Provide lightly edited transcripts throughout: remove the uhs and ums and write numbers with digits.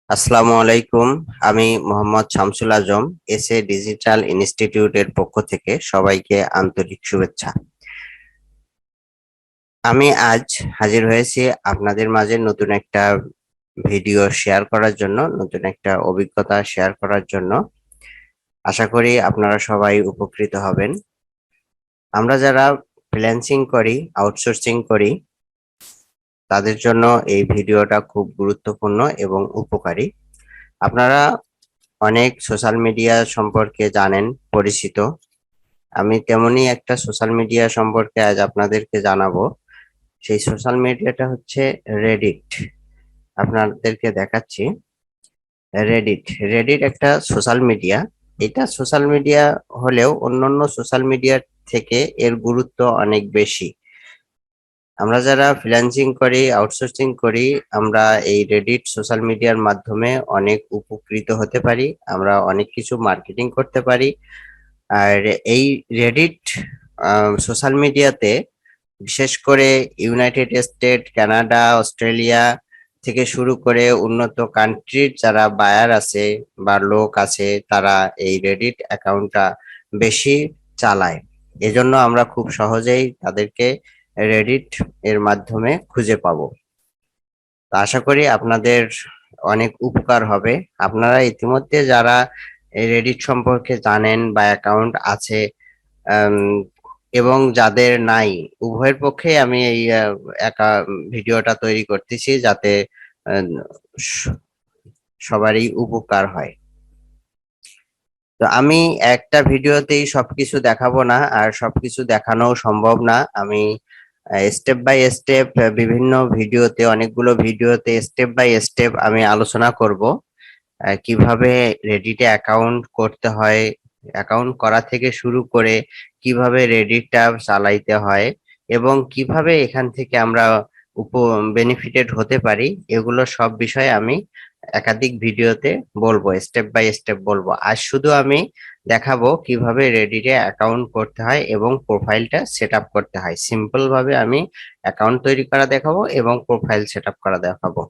আসসালামু আলাইকুম। আমি মোহাম্মদ শামসুল আজম, এসএ ডিজিটাল ইনস্টিটিউটের পক্ষ থেকে সবাইকে আন্তরিক শুভেচ্ছা। আমি আজ হাজির হয়েছি আপনাদের মাঝে নতুন একটা ভিডিও শেয়ার করার জন্য, নতুন একটা অভিজ্ঞতা শেয়ার করার জন্য। আশা করি আপনারা সবাই উপকৃত হবেন। আমরা যারা ফ্রিল্যান্সিং করি, আউটসোর্সিং করি, তাদের জন্য এই ভিডিওটা খুব গুরুত্বপূর্ণ এবং উপকারী। আপনারা অনেক সোশ্যাল মিডিয়া সম্পর্কে জানেন, পরিচিত। আমি তেমনি একটা সোশ্যাল মিডিয়া সম্পর্কে আজ আপনাদেরকে জানাবো। সেই সোশ্যাল মিডিয়াটা হচ্ছে রেডিট। আপনাদেরকে দেখাচ্ছি। রেডিট রেডিট একটা সোশ্যাল মিডিয়া। এটা সোশ্যাল মিডিয়া হলেও অন্যান্য সোশ্যাল মিডিয়ার থেকে এর গুরুত্ব অনেক বেশি। আমরা যারা ফ্রিল্যান্সিং করি, আউটসোর্সিং করি, আমরা এই রেডিট সোশ্যাল মিডিয়ার মাধ্যমে অনেক উপকৃত হতে পারি। আমরা অনেক কিছু মার্কেটিং করতে পারি। আর এই রেডিট সোশ্যাল মিডিয়াতে বিশেষ করে ইউনাইটেড স্টেট, কানাডা, অস্ট্রেলিয়া থেকে শুরু করে উন্নত কান্ট্রির যারা বায়ার আছে বা লোক আছে, তারা এই রেডিট অ্যাকাউন্টটা বেশি চালায়। এজন্য আমরা খুব সহজেই তাদেরকে রেডিট এর মাধ্যমে খুঁজে পাবো। তো আশা করি আপনাদের অনেক উপকার হবে। আপনারা ইতিমধ্যে যারা এই রেডিট সম্পর্কে জানেন বা অ্যাকাউন্ট আছে, আম, এবং যাদের নাই, উভয়ের পক্ষে আমি এই একা ভিডিওটা তৈরি করতেছি, যাতে আহ, স- সবারই উপকার হয়। তো আমি একটা ভিডিওতেই সবকিছু দেখাবো না, আর সবকিছু দেখানো সম্ভব না। আমি স্টেপ বাই স্টেপ বিভিন্ন ভিডিওতে, অনেকগুলো ভিডিওতে স্টেপ বাই স্টেপ আমি আলোচনা করব। কিভাবে রেডিটে অ্যাকাউন্ট করতে হয়, অ্যাকাউন্ট করা থেকে শুরু করে কিভাবে রেডিটটা চালাইতে হয়, এবং কিভাবে এখান থেকে আমরা উপ বেনিফিটেড হতে পারি, এগুলো সব বিষয়ে আমি একাধিক ভিডিওতে বলবো, স্টেপ বাই স্টেপ বলবো। আজ শুধু আমি দেখাবো কিভাবে রেডিটে অ্যাকাউন্ট করতে হয় এবং প্রোফাইলটা সেট আপ করতে হয়। সিম্পল ভাবে আমি অ্যাকাউন্ট তৈরি করা দেখাবো এবং প্রোফাইল সেট আপ করা দেখাবো।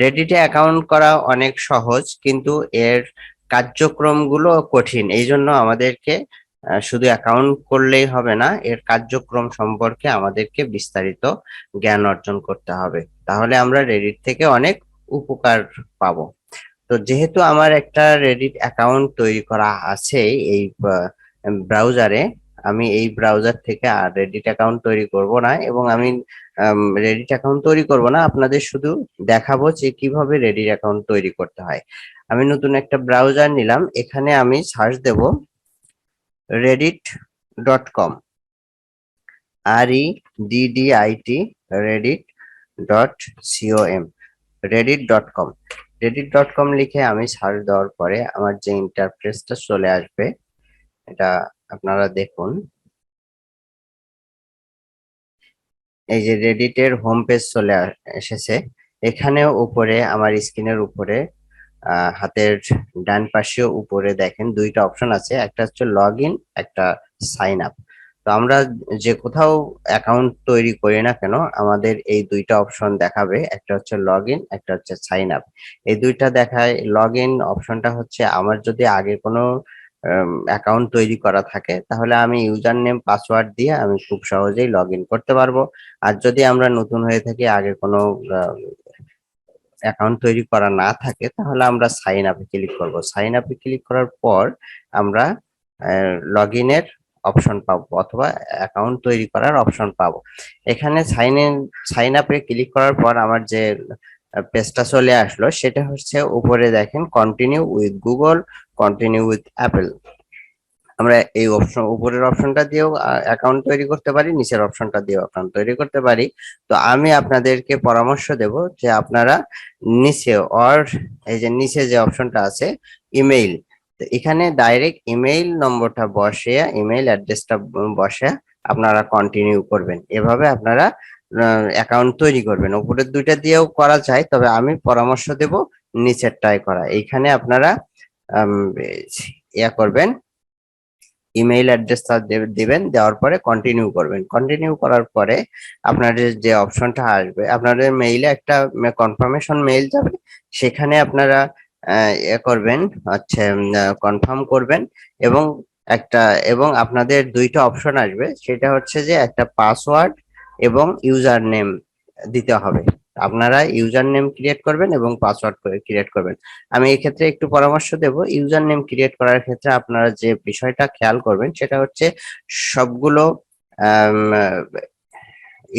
রেডিটে অ্যাকাউন্ট করা অনেক সহজ, কিন্তু এর কার্যক্রমগুলো কঠিন। এই জন্য আমাদেরকে শুধু অ্যাকাউন্ট করলেই হবে না, এর কার্যক্রম সম্পর্কে আমাদেরকে বিস্তারিত জ্ঞান অর্জন করতে হবে। তাহলে আমরা রেডিট থেকে অনেক উপকার পাবো। তো যেহেতু আমার একটা রেডিট অ্যাকাউন্ট তৈরি করা আছে এই ব্রাউজারে, আমি এই ব্রাউজার থেকে আর রেডিট অ্যাকাউন্ট তৈরি করব না, এবং আমি রেডিট অ্যাকাউন্ট তৈরি করব না, আপনাদের শুধু দেখাবো যে কিভাবে রেডিট অ্যাকাউন্ট তৈরি করতে হয়। আমি নতুন একটা ব্রাউজার নিলাম, এখানে আমি সার্চ দেব reddit.com, REDDIT, reddit.com, reddit.com। reddit.com লিখে আমি সার্চ দেওয়ার পরে আমার যে ইন্টারফেসটা চলে আসবে, এটা আপনারা দেখুন। এই যে রেডিটের হোম পেজ চলে এসেছে। এখানেও উপরে আমার স্ক্রিনের উপরে হাতের ডান পাশে উপরে দেখেন দুইটা অপশন আছে, একটা হচ্ছে লগ ইন, একটা সাইন আপ। তো আমরা যে কোথাও অ্যাকাউন্ট তৈরি করি না কেন, আমাদের এই দুইটা অপশন দেখাবে, একটা হচ্ছে লগ ইন, একটা হচ্ছে সাইন আপ। এই দুইটা দেখায়। লগ ইন অপশনটা হচ্ছে আমার যদি আগে কোনো অ্যাকাউন্ট তৈরি করা থাকে, তাহলে আমি ইউজার নেম পাসওয়ার্ড দিয়ে আমি খুব সহজেই লগ ইন করতে পারবো। আর যদি আমরা নতুন হয়ে থাকি, আগে কোনো অ্যাকাউন্ট তৈরি করা না থাকে, তাহলে আমরা সাইন আপে ক্লিক করব। সাইন আপে ক্লিক করার পর আমরা লগ ইনের অপশন পাবো, অথবা অ্যাকাউন্ট তৈরি করার অপশন পাবো। এখানে সাইন আপে ক্লিক করার পর আমার যে পেজটা চলে আসলো, সেটা হচ্ছে উপরে দেখেন continue with Google, continue with Apple. আমরা এই অপশন, উপরের অপশনটা দিয়েও অ্যাকাউন্ট তৈরি করতে পারি, নিচের অপশনটা দিয়েও অ্যাকাউন্ট তৈরি করতে পারি। তো আমি আপনাদেরকে পরামর্শ দেব যে আপনারা নিচে, অর এই যে নিচে যে অপশনটা আছে ইমেইল, তো এখানে ডাইরেক্ট ইমেইল নম্বরটা বসে, ইমেইল অ্যাড্রেসটা বসে আপনারা কন্টিনিউ করবেন। এভাবে আপনারা অ্যাকাউন্ট তৈরি করবেন। উপরের দুইটা দিয়েও করা যায়, তবে আমি পরামর্শ দেব নিচেরটাই করা। এইখানে আপনারা আম, ইয়া করবেন, ইমেইল অ্যাড্রেসটা দিবেন, দেওয়ার পরে কন্টিনিউ করবেন। কন্টিনিউ করার পরে আপনাদের যে অপশনটা আসবে, আপনাদের মেইলে একটা কনফার্মেশন মেইল যাবে। সেখানে আপনারা করবেন, হচ্ছে কনফার্ম করবেন এবং একটা এবং আপনাদের দুইটা অপশন আসবে, সেটা হচ্ছে যে একটা পাসওয়ার্ড এবং ইউজার নেম দিতে হবে। আপনারা ইউজার নেম ক্রিয়েট করবেন এবং পাসওয়ার্ড ক্রিয়েট করবেন। আমি এই ক্ষেত্রে একটু পরামর্শ দেব। ইউজার নেম ক্রিয়েট করার ক্ষেত্রে আপনারা যে বিষয়টা খেয়াল করবেন সেটা হচ্ছে সবগুলো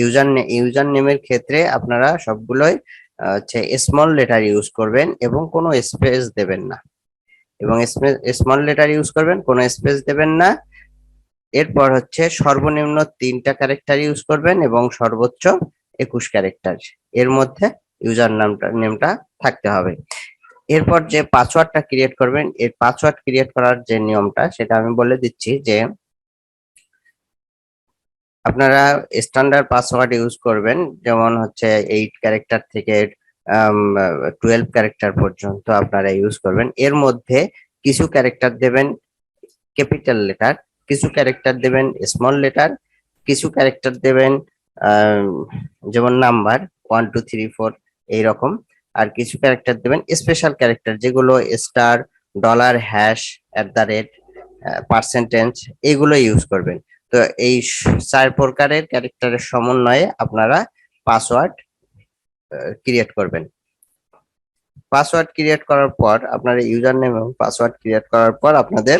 ইউজার নেমের ক্ষেত্রে আপনারা সবগুলোই হচ্ছে স্মল লেটার ইউজ করবেন এবং কোনো স্পেস দেবেন না, এবং স্মল লেটার ইউজ করবেন, কোনো স্পেস দেবেন না। এরপর হচ্ছে সর্বনিম্ন 3টা ক্যারেক্টার ইউজ করবেন এবং সর্বোচ্চ 21 ক্যারেক্টার এর মধ্যে ইউজার নেমটা থাকতে হবে। এরপর যে পাসওয়ার্ডটা ক্রিয়েট করবেন, এই পাসওয়ার্ড ক্রিয়েট করার যে নিয়মটা সেটা আমি বলে দিচ্ছি যে আপনারা স্ট্যান্ডার্ড পাসওয়ার্ড ইউজ করবেন, যেমন হচ্ছে 8 ক্যারেক্টার থেকে 12 ক্যারেক্টার পর্যন্ত আপনারা ইউজ করবেন। এর মধ্যে কিছু ক্যারেক্টার দেবেন ক্যাপিটাল লেটার, কিছু ক্যারেক্টার দেবেন স্মল লেটার, কিছু ক্যারেক্টার দেবেন যেমন নাম্বার 1 2 3 4 এইরকম, আর কিছু ক্যারেক্টার দেবেন স্পেশাল ক্যারেক্টার যেগুলো স্টার, ডলার, হ্যাশ, @, পার্সেন্টেজ এগুলো ইউজ করবেন। তো এই 4 প্রকারের ক্যারেক্টারের সমন্বয়ে আপনারা পাসওয়ার্ড ক্রিয়েট করবেন। পাসওয়ার্ড ক্রিয়েট করার পর আপনার ইউজার নেম এবং পাসওয়ার্ড ক্রিয়েট করার পর আপনাদের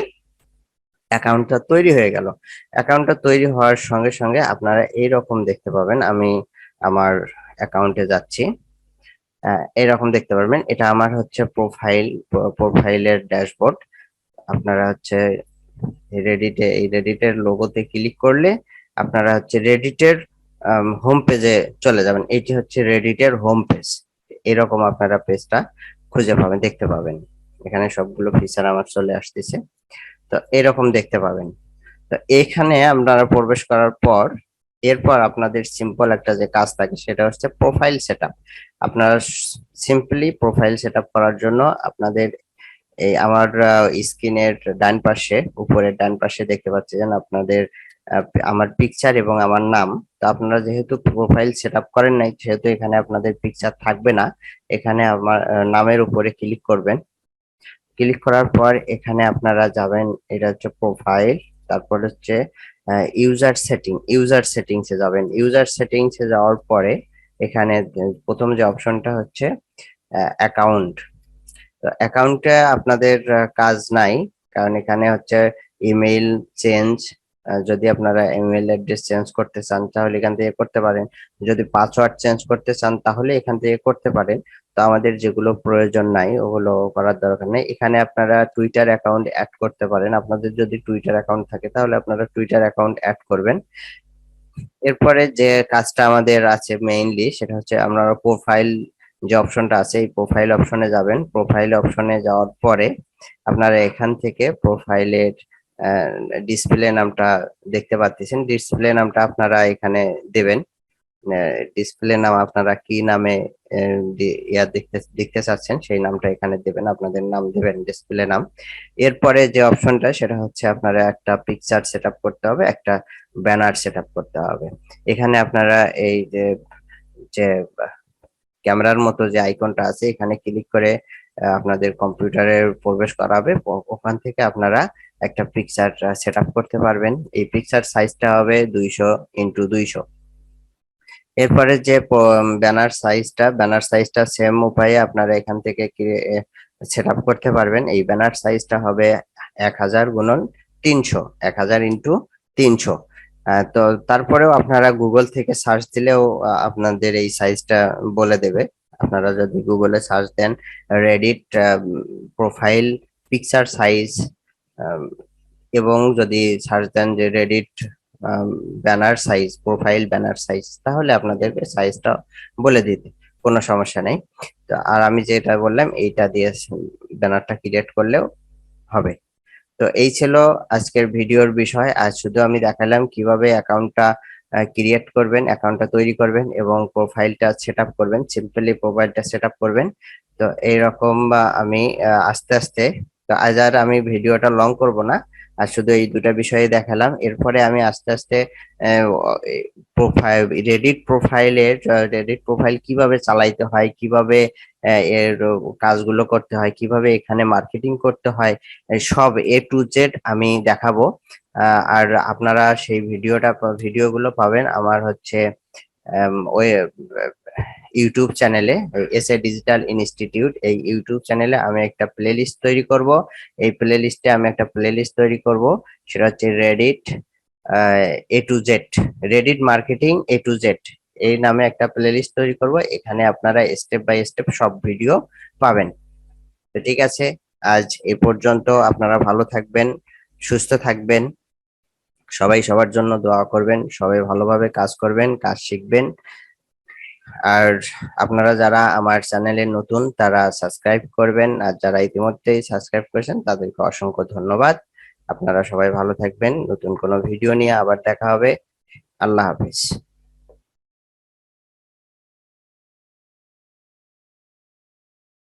অ্যাকাউন্টটা তৈরি হয়ে গেল। অ্যাকাউন্টটা তৈরি হওয়ার সঙ্গে সঙ্গে আপনারা এইরকম দেখতে পাবেন। আমি আমার অ্যাকাউন্টে যাচ্ছি, এরকম দেখতে পারবেন। এটা আমার হচ্ছে প্রোফাইলের ড্যাশবোর্ড। আপনারা হচ্ছে রেডিটের লোগোতে ক্লিক করলে আপনারা হচ্ছে রেডিটের হোম পেজে চলে যাবেন। এটি হচ্ছে রেডিটের হোম পেজ। এরকম আপনারা পেজটা খুঁজে পাবেন, দেখতে পাবেন। এখানে সবগুলো ফিচার আমার চলে আসতেছে, তো এরকম দেখতে পাবেন। তো এখানে আপনারা প্রবেশ করার পর এরপর আপনাদের সিম্পল একটা যে কাজ থাকে সেটা হচ্ছে প্রোফাইল সেটআপ। আপনারা সিম্পলি প্রোফাইল সেটআপ করার জন্য আপনাদের এই আমার স্ক্রিনের ডান পাশে, উপরের ডান পাশে দেখতে পাচ্ছেন আপনাদের আমার পিকচার এবং আমার নাম। তো আপনারা যেহেতু প্রোফাইল সেটআপ করেন নাই সেহেতু এখানে আপনাদের পিকচার থাকবে না। এখানে আমার নামের উপরে ক্লিক করবেন। ক্লিক করার পর এখানে আপনারা যাবেন, এটা হচ্ছে প্রোফাইল, তারপর হচ্ছে ইউজার সেটিংসে যাবেন। ইউজার সেটিংসে যাওয়ার পরে এখানে প্রথম যে অপশনটা হচ্ছে অ্যাকাউন্ট। তো অ্যাকাউন্টে আপনাদের কাজ নাই, কারণ এখানে হচ্ছে ইমেইল চেঞ্জ, যদি আপনারা ইমেইল অ্যাড্রেস চেঞ্জ করতে চান তাহলে এখান থেকে করতে পারেন, যদি পাসওয়ার্ড চেঞ্জ করতে চান তাহলে এখান থেকে করতে পারেন। তো আমাদের যেগুলো প্রয়োজন নাই ওগুলো করার দরকার নেই। এখানে আপনারা টুইটার অ্যাকাউন্ট অ্যাড করতে পারেন, আপনাদের যদি টুইটার অ্যাকাউন্ট থাকে তাহলে আপনারা টুইটার অ্যাকাউন্ট অ্যাড করবেন। এরপরে যে কাজটা আমাদের আছে মেইনলি সেটা হচ্ছে আপনারা প্রোফাইল যে অপশনটা আছে এই প্রোফাইল অপশনে যাবেন। প্রোফাইল অপশনে যাওয়ার পরে আপনারা এখান থেকে প্রোফাইলের ডিসপ্লে নামটা দেখতে পাচ্ছেন, ডিসপ্লে নামটা আপনারা এখানে দেবেন। ডিসপ্লে নাম আপনারা কি নামে দেখতে দেখতে চাচ্ছেন সেই নামটা এখানে দেবেন, আপনাদের নাম দেবেন ডিসপ্লে নাম। এরপরে যে অপশনটা সেটা হচ্ছে আপনারা একটা পিকচার সেটআপ করতে হবে, একটা ব্যানার সেটআপ করতে হবে। এখানে আপনারা এই যে যে ক্যামেরার মতো যে আইকনটা আছে এখানে ক্লিক করে আপনাদের কম্পিউটারে প্রবেশ করাবে, ওখান থেকে আপনারা একটা পিকচার সেটআপ করতে পারবেন। এই পিকচার সাইজটা হবে 200x200। এরপরে যে ব্যানার সাইজটা সেম উপায়ে আপনারা এখান থেকে সেট আপ করতে পারবেন। এই ব্যানার সাইজটা হবে 1000 × 300, 1000 × 300। তো তারপরেও আপনারা গুগল থেকে সার্চ দিলেও আপনাদের এই সাইজটা বলে দেবে। আপনারা যদি গুগলে সার্চ দেন রেডিট প্রোফাইল পিকচার সাইজ, এবং যদি সার্চ দেন যে Reddit banner size, profile banner size, তাহলে আপনাদেরকে সাইজটা বলে দিতে কোনো সমস্যা নেই। তো আর আমি যেটা বললাম এইটা দিয়ে ব্যানারটা ক্রিয়েট করলেও হবে। তো এই ছিল আজকের ভিডিওর বিষয়। আজ শুধু আমি দেখালাম কিভাবে অ্যাকাউন্টটা ক্রিয়েট করবেন, অ্যাকাউন্টটা তৈরি করবেন এবং প্রোফাইলটা সেট আপ করবেন, সিম্পলি প্রোফাইলটা সেট আপ করবেন। তো এইরকম আমি আস্তে আস্তে, তো আজ আর আমি ভিডিওটা লং করব না, আর শুধু এই দুটা বিষয়ে দেখালাম। এরপরে আমি আস্তে আস্তে প্রোফাইল রেডিট প্রোফাইল কিভাবে চালাইতে হয়, কিভাবে এর কাজগুলো করতে হয়, কিভাবে এখানে মার্কেটিং করতে হয়, সব A to Z আমি দেখাবো। আর আপনারা সেই ভিডিওগুলো পাবেন আমার হচ্ছে ওই ইউটিউব চ্যানেলে, এসএ ডিজিটাল ইনস্টিটিউট, এই ইউটিউব চ্যানেলে আমি একটা প্লেলিস্ট তৈরি করব। এই প্লেলিস্টে আমি একটা প্লেলিস্ট তৈরি করব, সেটা হচ্ছে A to Z, Reddit marketing A to Z, এই নামে একটা প্লেলিস্ট তৈরি করব। এখানে আপনারা স্টেপ বাই স্টেপ সব ভিডিও পাবেন। তো ঠিক আছে, আজ এ পর্যন্ত। আপনারা ভালো থাকবেন, সুস্থ থাকবেন, সবাই সবার জন্য দোয়া করবেন, সবাই ভালোভাবে কাজ করবেন, কাজ শিখবেন। আর আপনারা যারা আমার চ্যানেলে নতুন তারা সাবস্ক্রাইব করবেন, আর যারা ইতিমধ্যেই সাবস্ক্রাইব করেছেন তাদেরকে অসংখ্য ধন্যবাদ। আপনারা সবাই ভালো থাকবেন, নতুন কোনো ভিডিও নিয়ে আবার দেখা হবে। আল্লাহ হাফিজ।